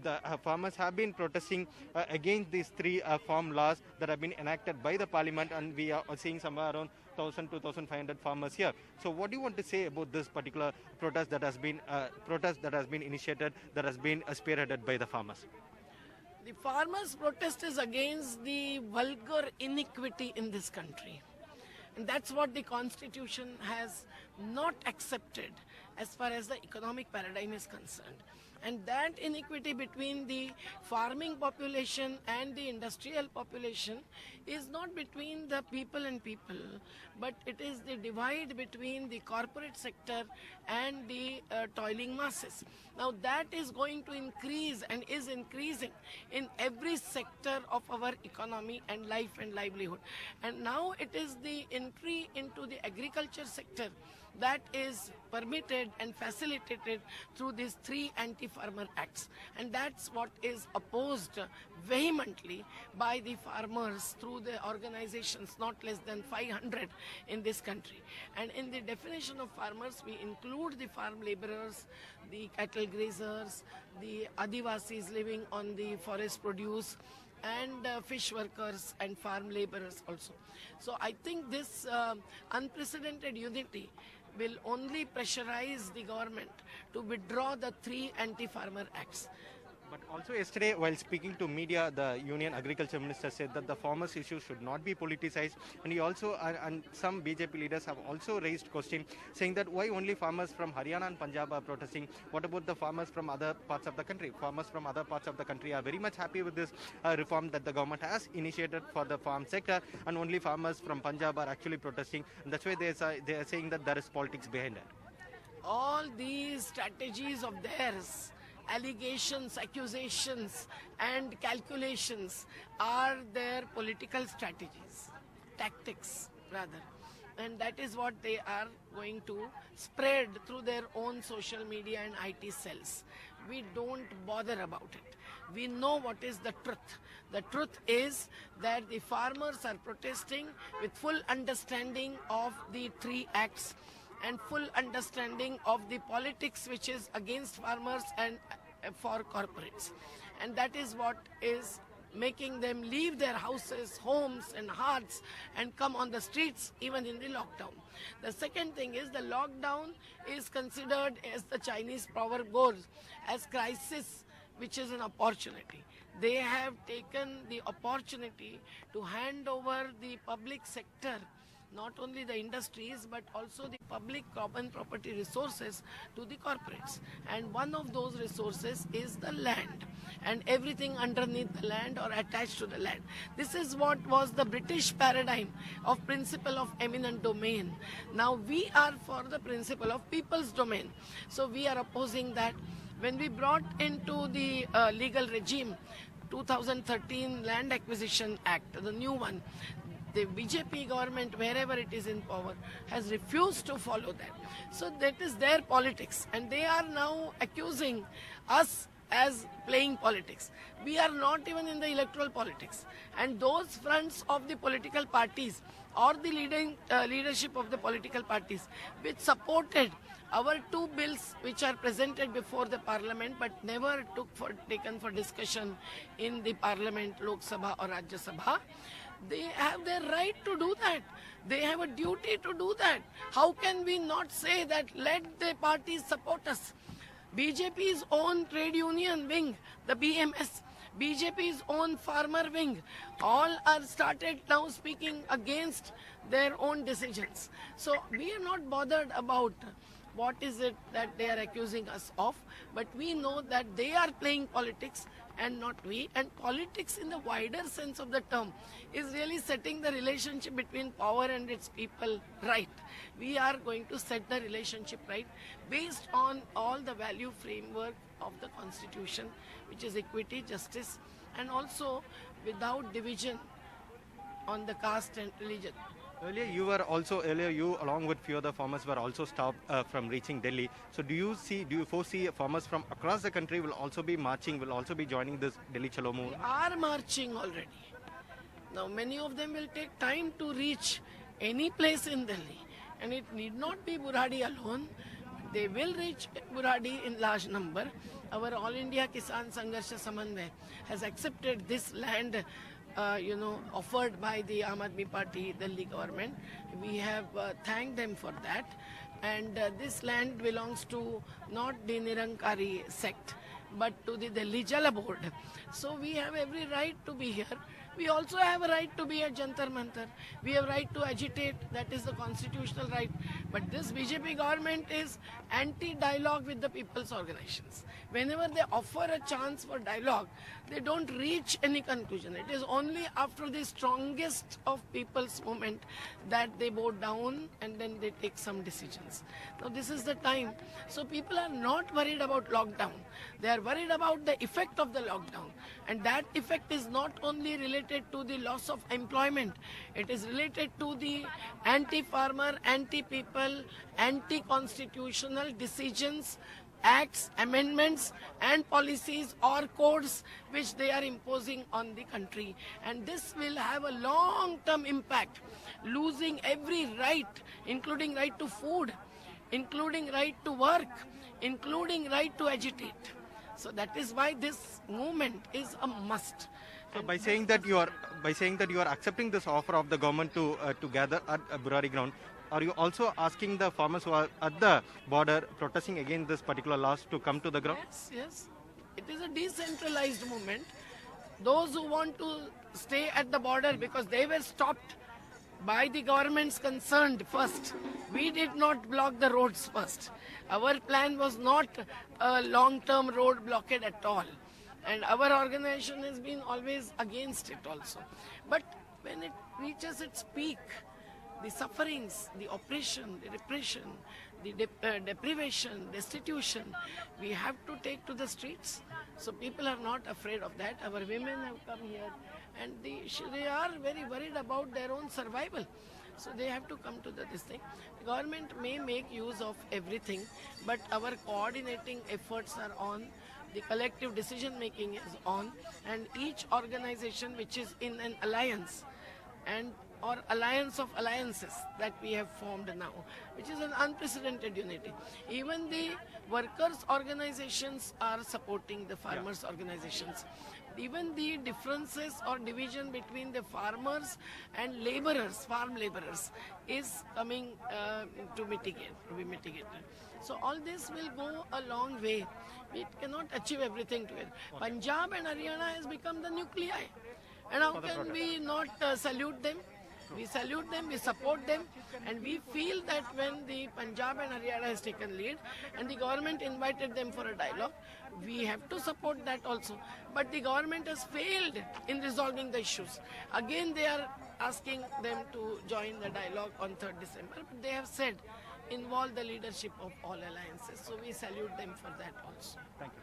the farmers have been protesting against these three farm laws that have been enacted by the parliament, and we are seeing somewhere around 1,000 to 1,500 farmers here. So what do you want to say about this particular protest that has been initiated, that has been spearheaded by the farmers? The farmers' protest is against the vulgar inequity in this country. And that's what the Constitution has not accepted as far as the economic paradigm is concerned. And that inequity between the farming population and the industrial population is not between the people and people, but it is the divide between the corporate sector and the toiling masses. Now that is going to increase and is increasing in every sector of our economy and life and livelihood. And now it is the entry into the agriculture sector that is permitted and facilitated through these three anti-farmer acts. And that's what is opposed vehemently by the farmers through the organizations, not less than 500 in this country. And in the definition of farmers, we include the farm laborers, the cattle grazers, the Adivasis living on the forest produce, and fish workers and farm laborers also. So I think this unprecedented unity will only pressurize the government to withdraw the three anti-farmer acts. But also yesterday, while speaking to media, the Union Agriculture Minister said that the farmers' issue should not be politicized. And he also, and some BJP leaders have also raised question saying that why only farmers from Haryana and Punjab are protesting? What about the farmers from other parts of the country? Farmers from other parts of the country are very much happy with this reform that the government has initiated for the farm sector, and only farmers from Punjab are actually protesting. And that's why they are saying that there is politics behind it. All these strategies of theirs, allegations, accusations and calculations are their political strategies, tactics rather. And that is what they are going to spread through their own social media and IT cells. We don't bother about it. We know what is the truth. The truth is that the farmers are protesting with full understanding of the three acts and full understanding of the politics which is against farmers and for corporates. And that is what is making them leave their houses, homes and hearts and come on the streets even in the lockdown. The second thing is the lockdown is considered, as the Chinese proverb goes, as crisis which is an opportunity. They have taken the opportunity to hand over the public sector, not only the industries but also the public common property resources to the corporates. And one of those resources is the land and everything underneath the land or attached to the land. This is what was the British paradigm of principle of eminent domain. Now we are for the principle of people's domain. So we are opposing that. When we brought into the legal regime 2013 Land Acquisition Act, the new one, the BJP government, wherever it is in power, has refused to follow that. So that is their politics, and they are now accusing us as playing politics. We are not even in the electoral politics, and those fronts of the political parties or the leadership of the political parties which supported our two bills which are presented before the parliament but never taken for discussion in the parliament, Lok Sabha or Rajya Sabha, they have their right to do that. They have a duty to do that. How can we not say that let the parties support us? BJP's own trade union wing, the BMS, BJP's own farmer wing, all are started now speaking against their own decisions. So we are not bothered about what is it that they are accusing us of, but we know that they are playing politics and not we. And politics in the wider sense of the term is really setting the relationship between power and its people right. We are going to set the relationship right based on all the value framework of the Constitution, which is equity, justice, and also without division on the caste and religion. Earlier, you along with few other farmers were also stopped from reaching Delhi. So do you foresee farmers from across the country will also be marching, will also be joining this Delhi Chalo movement? We are marching already. Now many of them will take time to reach any place in Delhi, and it need not be Burhadi alone. They will reach Burhadi in large number, our All India Kisan Sangharsha Samanvay has accepted this land offered by the Aam Aadmi Party, Delhi government. We have thanked them for that. And this land belongs to not the Nirankari sect, but to the Delhi Jala Board. So we have every right to be here. We also have a right to be at Jantar Mantar. We have right to agitate. That is the constitutional right. But this BJP government is anti-dialogue with the people's organizations. Whenever they offer a chance for dialogue, they don't reach any conclusion. It is only after the strongest of people's movement that they bow down and then they take some decisions. Now this is the time. So people are not worried about lockdown. They are worried about the effect of the lockdown. And that effect is not only related to the loss of employment. It is related to the anti-farmer, anti-people, anti-constitutional decisions, acts, amendments and policies or codes which they are imposing on the country. And this will have a long-term impact, losing every right, including right to food, including right to work, including right to agitate. So that is why this movement is a must. So by saying that you are accepting this offer of the government to gather at Burari ground, are you also asking the farmers who are at the border protesting against this particular laws to come to the ground? Yes, yes. It is a decentralized movement. Those who want to stay at the border because they were stopped by the governments concerned first. We did not block the roads first. Our plan was not a long-term road blockade at all. And our organization has been always against it also. But when it reaches its peak, the sufferings, the oppression, the repression, the deprivation, destitution, we have to take to the streets. So people are not afraid of that. Our women have come here and they are very worried about their own survival. So they have to come to this thing. The government may make use of everything, but our coordinating efforts are on. The collective decision making is on, and each organization which is in an alliance or alliance of alliances that we have formed now, which is an unprecedented unity. Even the workers' organizations are supporting the farmers' organizations. Even the differences or division between the farmers and laborers, farm laborers, is coming to be mitigated. So all this will go a long way. We cannot achieve everything together. Okay. Punjab and Haryana has become the nuclei. And how can we not salute them? We salute them, we support them, and we feel that when the Punjab and Haryana has taken lead and the government invited them for a dialogue, we have to support that also. But the government has failed in resolving the issues. Again, they are asking them to join the dialogue on 3rd December, but they have said involve the leadership of all alliances. So we salute them for that also. Thank you.